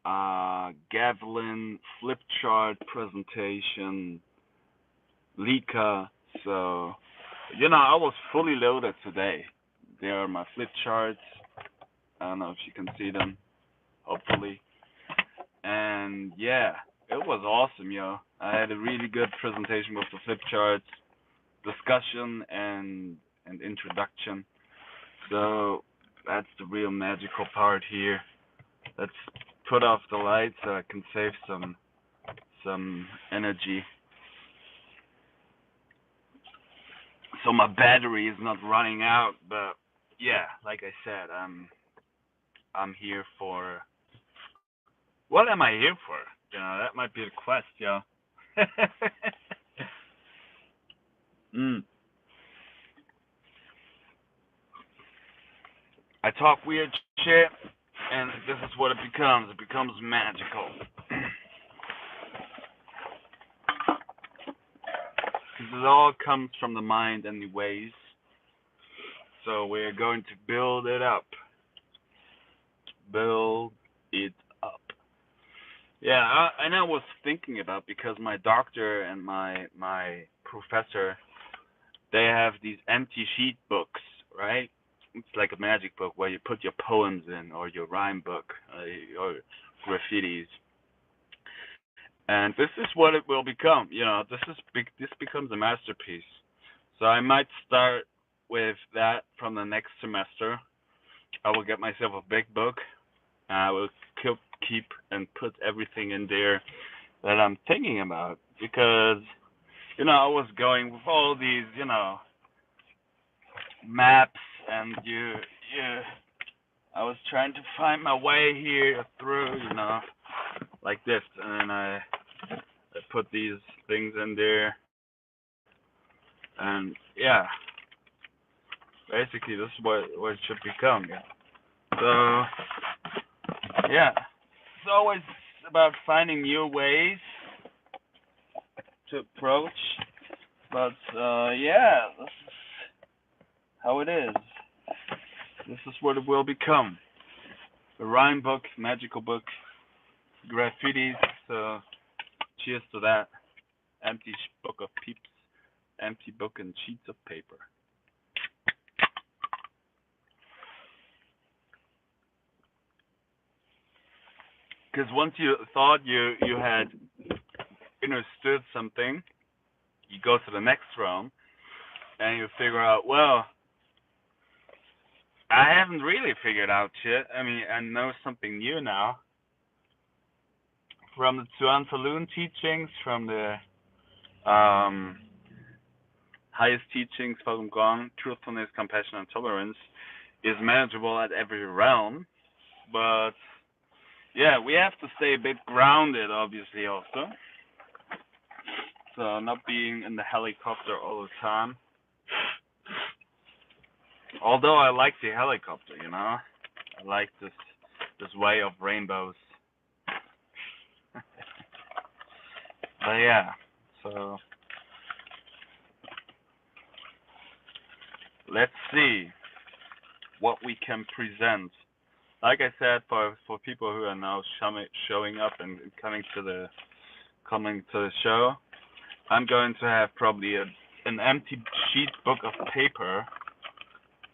Gavlyn, Flipchart presentation, Lika. So, I was fully loaded today. There are my flip charts. I don't know if you can see them, hopefully. And yeah, it was awesome, yo. I had a really good presentation with the flip charts, discussion, and introduction. So that's the real magical part here. Let's put off the lights so I can save some energy. So my battery is not running out, but yeah, like I said, I'm here for what am I here for? That might be the quest, yo. mm. I talk weird shit, and this is what it becomes. It becomes magical. Because it all comes from the mind, anyways. So we're going to build it up. Build it up. Yeah, and I was thinking about because my doctor and my professor, they have these empty sheet books, right? It's like a magic book where you put your poems in or your rhyme book or graffitis. And this is what it will become. This becomes a masterpiece. So I might start with that from the next semester. I will get myself a big book. I will keep and put everything in there that I'm thinking about because I was going with all these maps and I was trying to find my way here through like this, and then I put these things in there, and yeah, basically this is what it should become. Yeah. So yeah, it's always about finding new ways to approach, but yeah, this is how it is. This is what it will become. A rhyme book, magical book, graffitis. So cheers to that. Empty book of peeps, empty book and sheets of paper. Because once you thought you had understood something, you go to the next realm and you figure out, well, I haven't really figured out shit. I mean, I know something new now. From the Tuan Falun teachings, from the um, highest teachings, Falun Gong, truthfulness, compassion, and tolerance, is manageable at every realm. But yeah, we have to stay a bit grounded, obviously, also. So not being in the helicopter all the time. Although I like the helicopter, I like this way of rainbows. But yeah, so let's see what we can present. Like I said, for people who are now showing up and coming to the show, I'm going to have probably an empty sheet book of paper,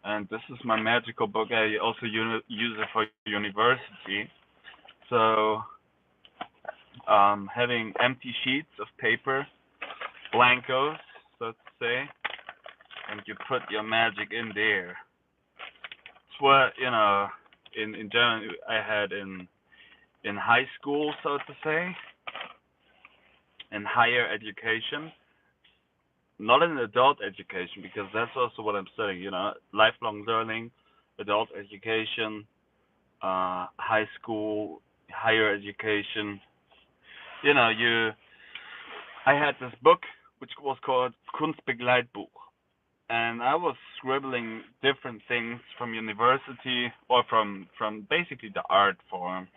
and this is my magical book. I also use it for university. So having empty sheets of paper, blancos, so to say, and you put your magic in there. It's what in general I had in high school, so to say, in higher education, not in adult education, because that's also what I'm studying. Lifelong learning, adult education, high school, higher education. I had this book which was called Kunstbegleitbuch, and I was scribbling different things from university or from basically the art form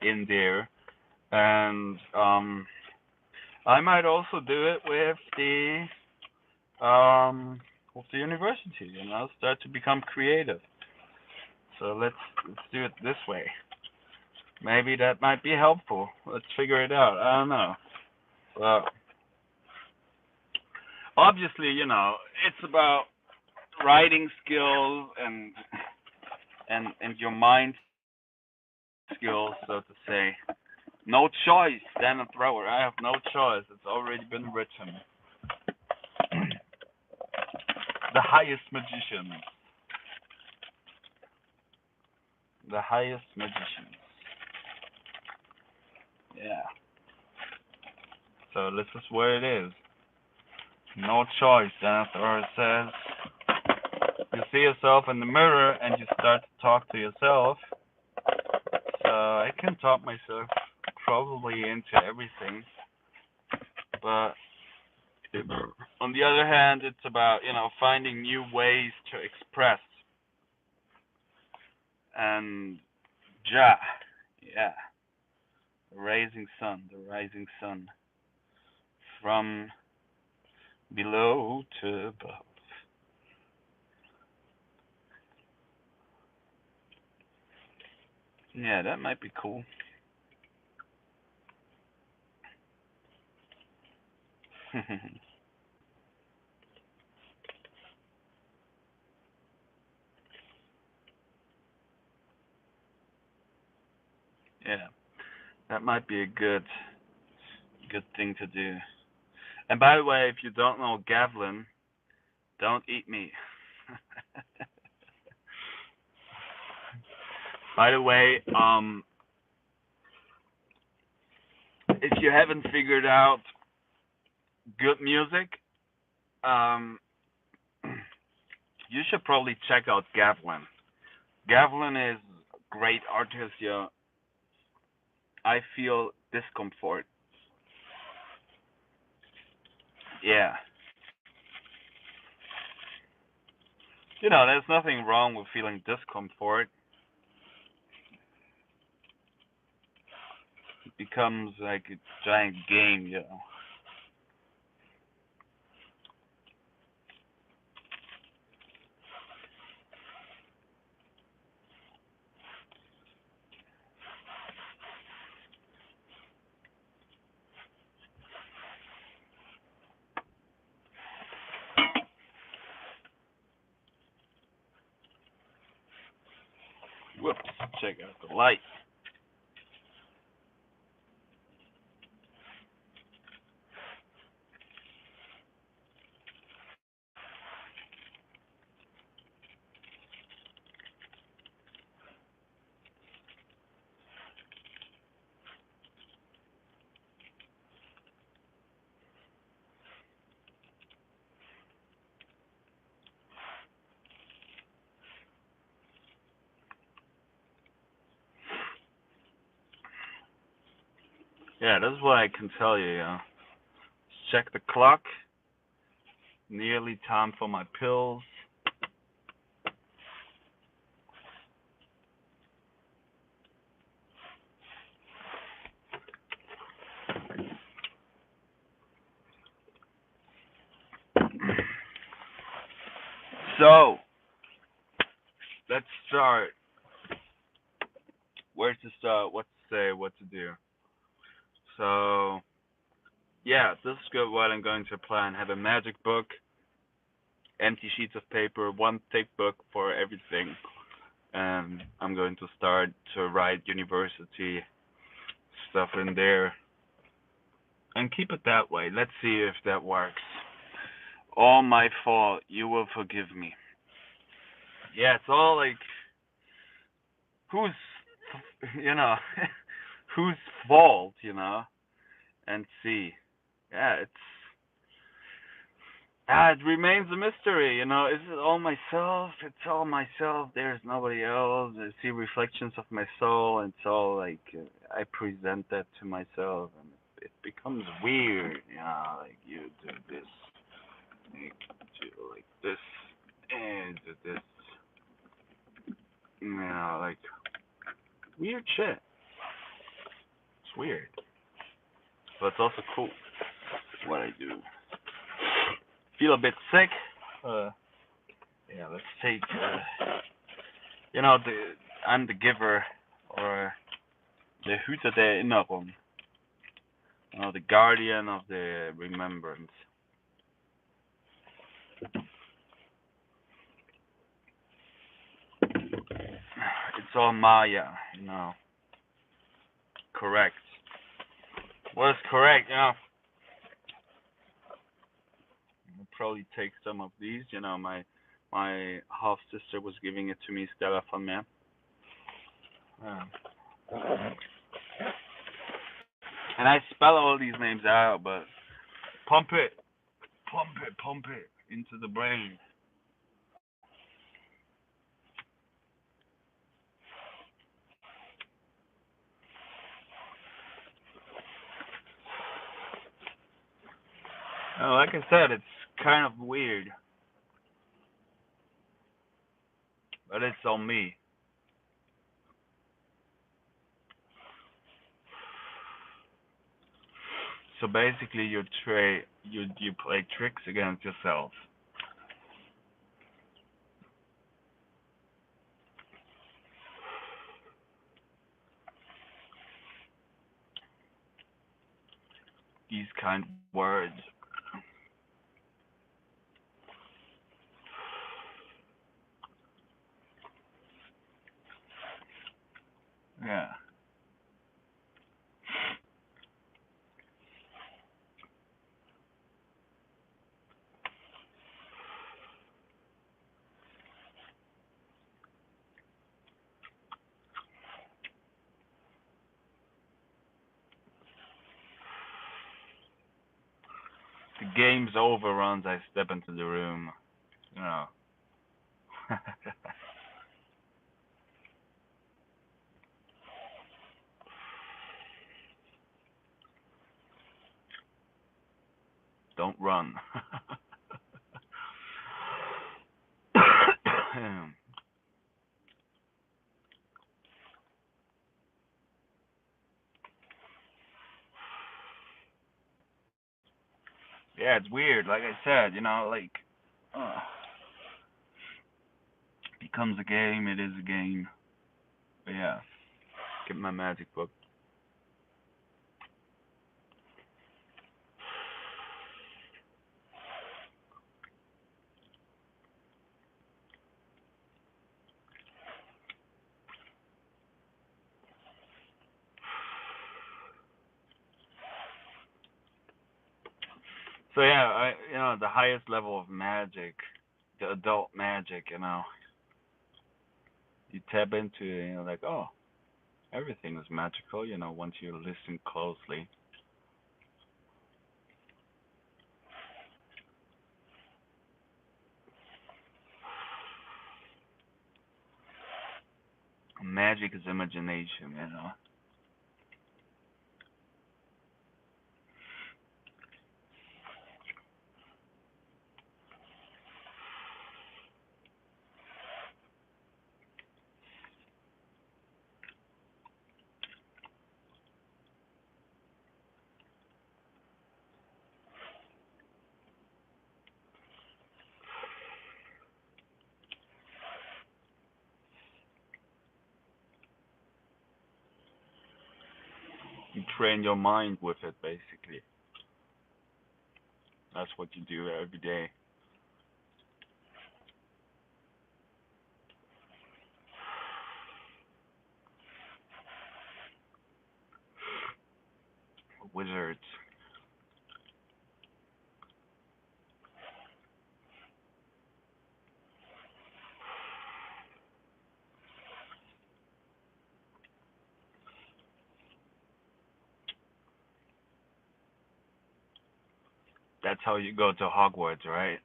in there, and I might also do it with the university, start to become creative. So let's do it this way. Maybe that might be helpful. Let's figure it out. I don't know. Well, obviously, it's about writing skills and your mind skills, so to say. No choice, Dan and Thrower. I have no choice. It's already been written. The highest magician. The highest magician. Yeah. So this is where it is. No choice, Dan and Thrower says. You see yourself in the mirror and you start to talk to yourself. So I can talk myself probably into everything. But on the other hand, it's about, finding new ways to express. And yeah, the rising sun, from below to above. Yeah, that might be cool. Yeah, that might be a good thing to do. And by the way, if you don't know Gavlyn, don't eat me. By the way, if you haven't figured out good music, um, you should probably check out Gavlyn. Gavlyn is a great artist. Yeah, I feel discomfort. Yeah, there's nothing wrong with feeling discomfort. It becomes like a giant game. Whoops, check out the light. Yeah, this is what I can tell you. Check the clock. Nearly time for my pills. So, let's start. Where to start? What to say? What to do? So, yeah, this is good. What I'm going to plan. Have a magic book, empty sheets of paper, one thick book for everything. And I'm going to start to write university stuff in there and keep it that way. Let's see if that works. All my fault. You will forgive me. Yeah, it's all like who's you know whose fault. And see. Yeah, it remains a mystery. Is it all myself? It's all myself. There's nobody else. I see reflections of my soul, and it's all like I present that to myself, and it becomes weird. Like you do this, like do like this, and do this. Like weird shit. It's weird, but it's also cool what I do. Feel a bit sick. Uh, yeah, let's take. I'm the giver, or Der Hüter der Erinnerung. The guardian of the remembrance. It's all Maya, Correct. What is correct, I'll probably take some of these. My half sister was giving it to me, Stella von Meer. And I spell all these names out, but pump it into the brain. Like I said, it's kind of weird, but it's on me. So basically, you play tricks against yourself. These kind of words. Yeah. The game's over once I step into the room. Don't run. Yeah, it's weird. Like I said, becomes a game. It is a game. But yeah, get my magic book. So yeah, the highest level of magic, the adult magic, you tap into it, like, oh, everything is magical, once you listen closely. Magic is imagination. You train your mind with it, basically. That's what you do every day. Wizards. That's how you go to Hogwarts, right?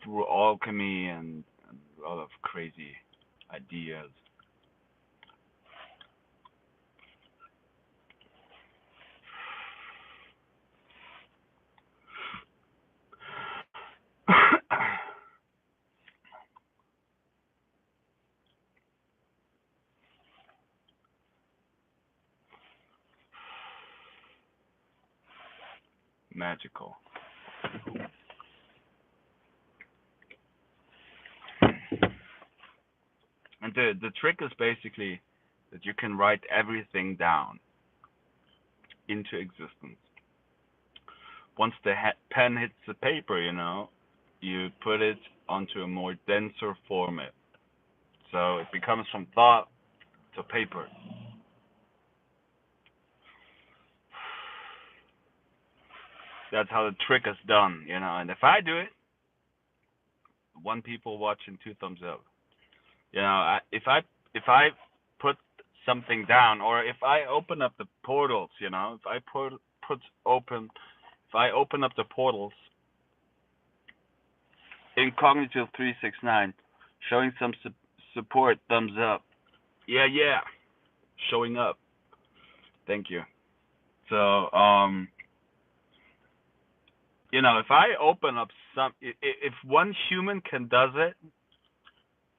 Through alchemy and a lot of crazy ideas. Magical. And the trick is basically that you can write everything down into existence. Once the pen hits the paper, you put it onto a more denser format. So it becomes from thought to paper. That's how the trick is done. And if I do it, one people watching, two thumbs up. If I put something down, or if I open up the portals, if I if I open up the portals in Cognitive 369, showing some support, thumbs up. Yeah, showing up. Thank you. So, if I open up if one human can does it,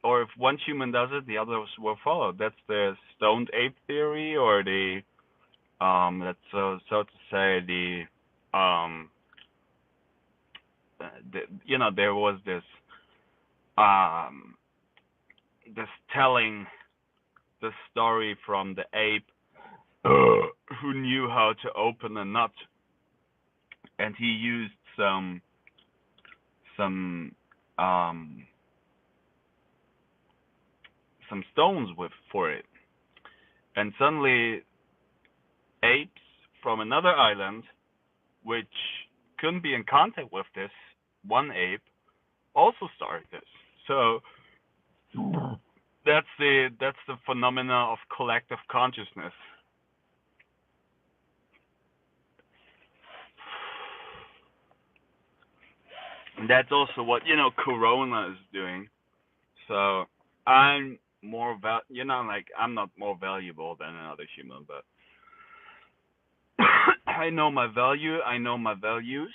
or if one human does it, the others will follow. That's the stoned ape theory, or that's so to say um, there was um, this telling the story from the ape who knew how to open a nut, and he used some um some stones for it, and suddenly apes from another island, which couldn't be in contact with this one ape, also started this. So that's the phenomena of collective consciousness. And that's also what Corona is doing. So I'm like I'm not more valuable than another human, but I know my value, I know my values,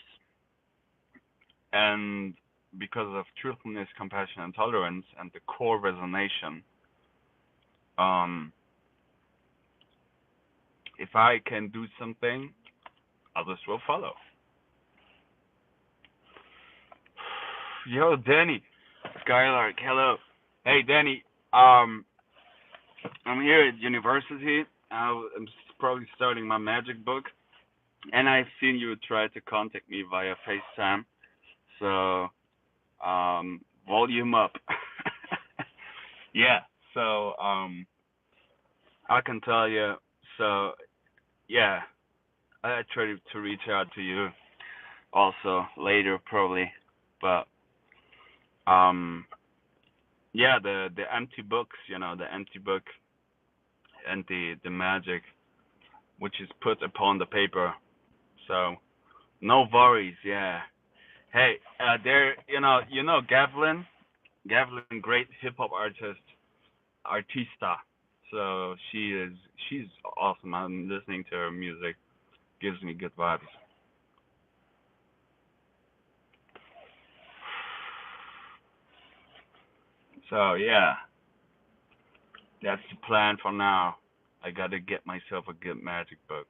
and because of truthfulness, compassion, and tolerance, and the core resonation, um, if I can do something, others will follow. Yo, Danny, Skylark, hello. Hey, Danny. I'm here at university. I'm probably starting my magic book, and I've seen you try to contact me via FaceTime. So, volume up. Yeah. So, I can tell you. So, yeah, I try to reach out to you also later probably, but yeah, the empty books, the empty book and the magic which is put upon the paper. So no worries, yeah. Hey, there, Gavlyn, great hip hop artista. So she's awesome. I'm listening to her music, gives me good vibes. So yeah, that's the plan for now. I gotta get myself a good magic book.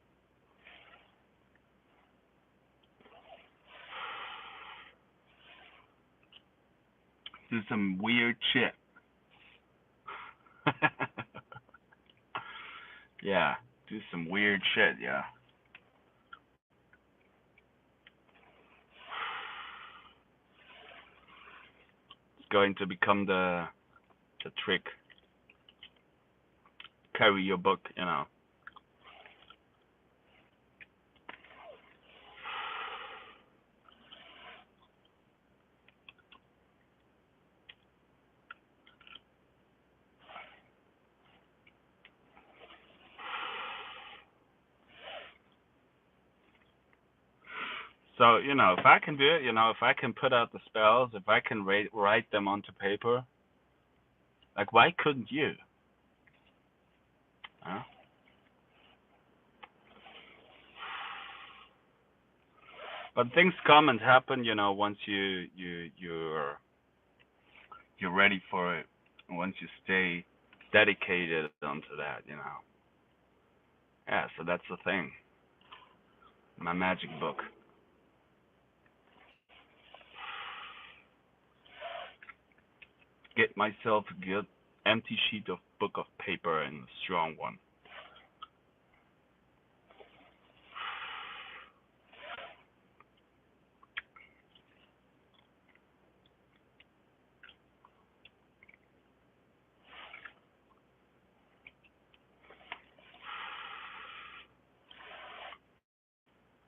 Do some weird shit. Yeah, do some weird shit, yeah. It's going to become the trick. Carry your book. So, if I can do it, if I can put out the spells, if I can write them onto paper, like, why couldn't you? Huh? But things come and happen, once you're ready for it, once you stay dedicated onto that. Yeah, so that's the thing. My magic book. Get myself a good empty sheet of book of paper and a strong one.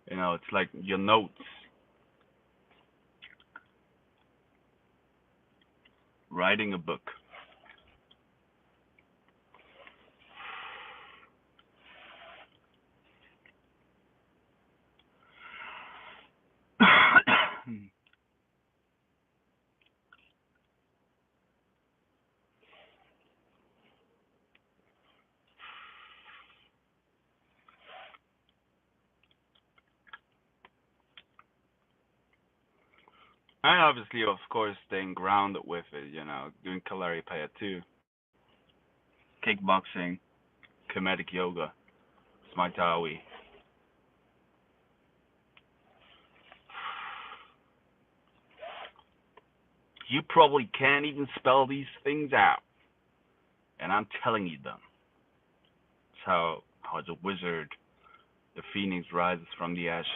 You know, it's like your notes. Writing a book. And obviously, of course, staying grounded with it, you know, doing Kalaripaya too. Kickboxing, Kemetic yoga, Smaitawi. You probably can't even spell these things out. And I'm telling you them. It's how the wizard, the phoenix rises from the ashes.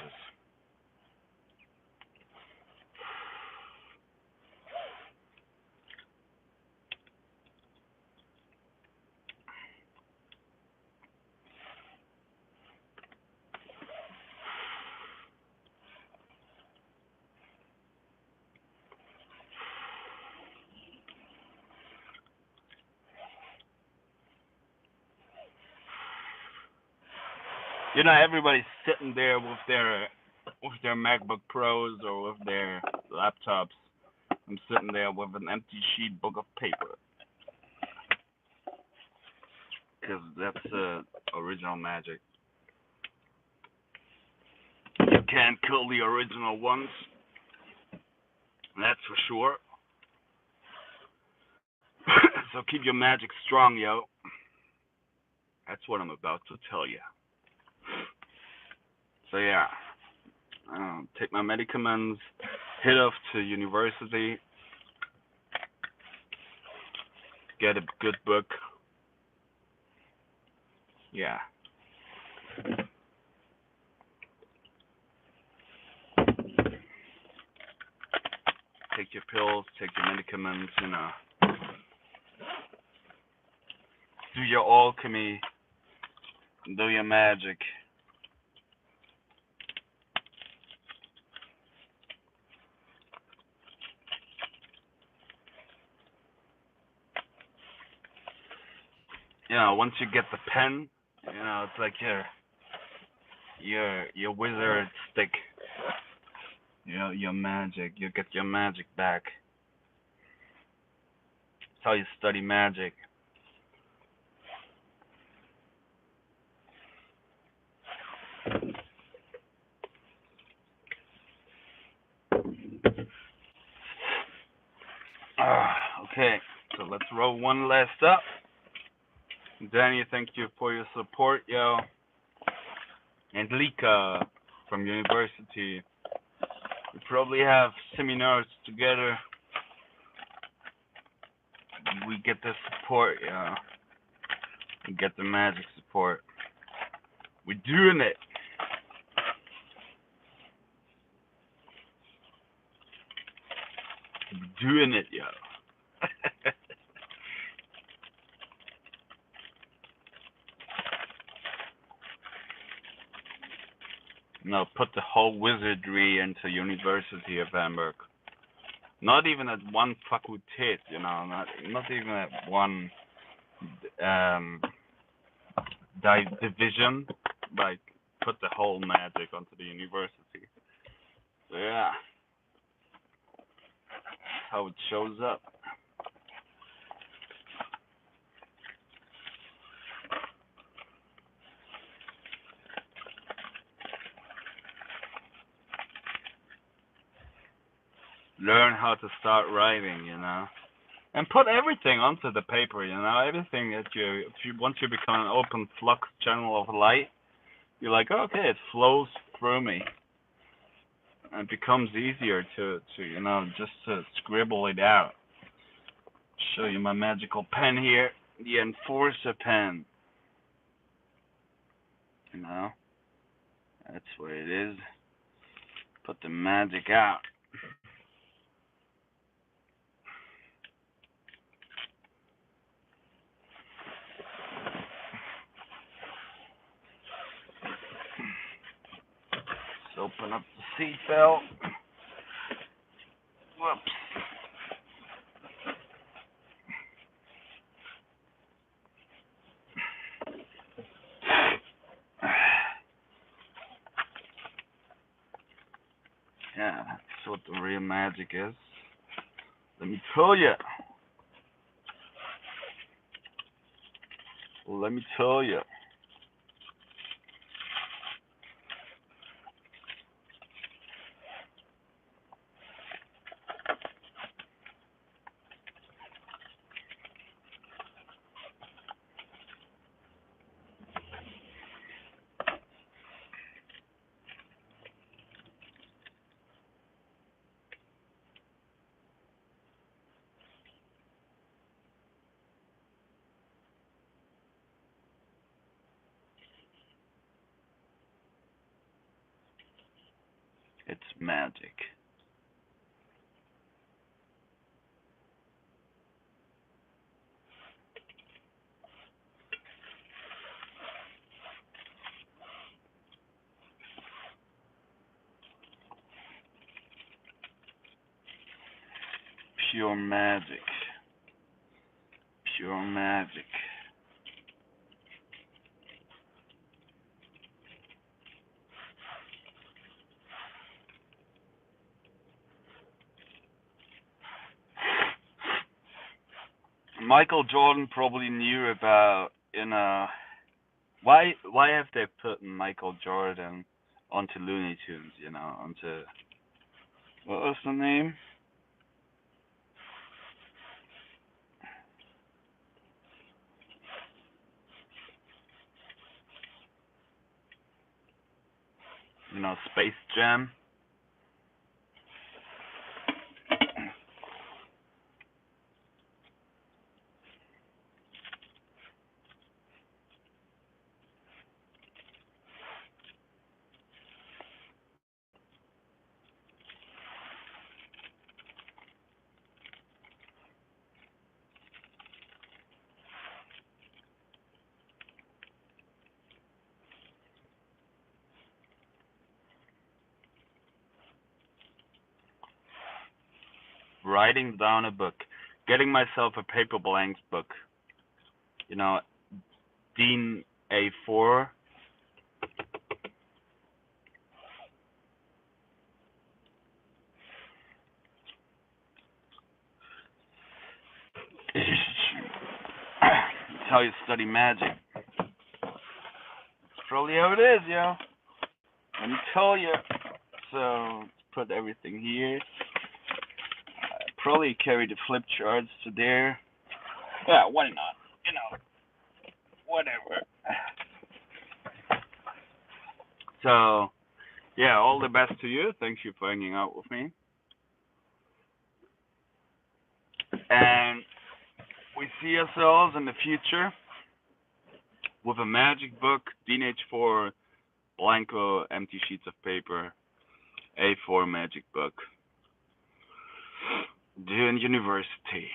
You know, everybody's sitting there with their MacBook Pros or with their laptops. I'm sitting there with an empty sheet book of paper. Because that's original magic. You can't kill the original ones. That's for sure. So keep your magic strong, yo. That's what I'm about to tell you. So yeah, take my medicaments, head off to university, get a good book. Yeah. Take your pills, take your medicaments, you know. Do your alchemy, do your magic. You know, once you get the pen, you know, it's like your wizard stick. You know, your magic. You get your magic back. That's how you study magic. Okay, so let's roll one last up. Danny, thank you for your support, yo. And Lika from university. We probably have seminars together. We get the support, yo. We get the magic support. We're doing it. We're doing it, yo. No, put the whole wizardry into University of Hamburg. Not even at one facultät, you know, not even at one division. Like, put the whole magic onto the university. So yeah, that's how it shows up. Learn how to start writing, you know, and put everything onto the paper, you know, everything that once you become an open flux channel of light, you're like, okay, it flows through me, and it becomes easier to you know, just to scribble it out, Show you my magical pen here, the Enforcer pen. You know, that's what it is. Put the magic out. Let's open up the seatbelt. Whoops. Yeah, that's what the real magic is. Let me tell you. Let me tell you. It's magic. Pure magic. Pure magic. Michael Jordan probably knew about why have they put Michael Jordan onto Looney Tunes, onto what was the name? Space Jam. Writing down a book, getting myself a paper blanks book. Dean A4. That's how you study magic. That's probably how it is, Let me tell you. So, let's put everything here. Probably carry the flip charts to there. Yeah, why not? Whatever. So, yeah, all the best to you. Thanks for hanging out with me. And we see ourselves in the future with a magic book, DH4, Blanco, empty sheets of paper, A4 magic book, doing university.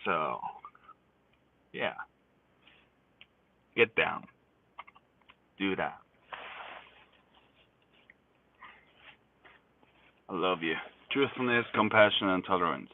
So, yeah, get down, do that. I love you. Truthfulness, compassion, and tolerance.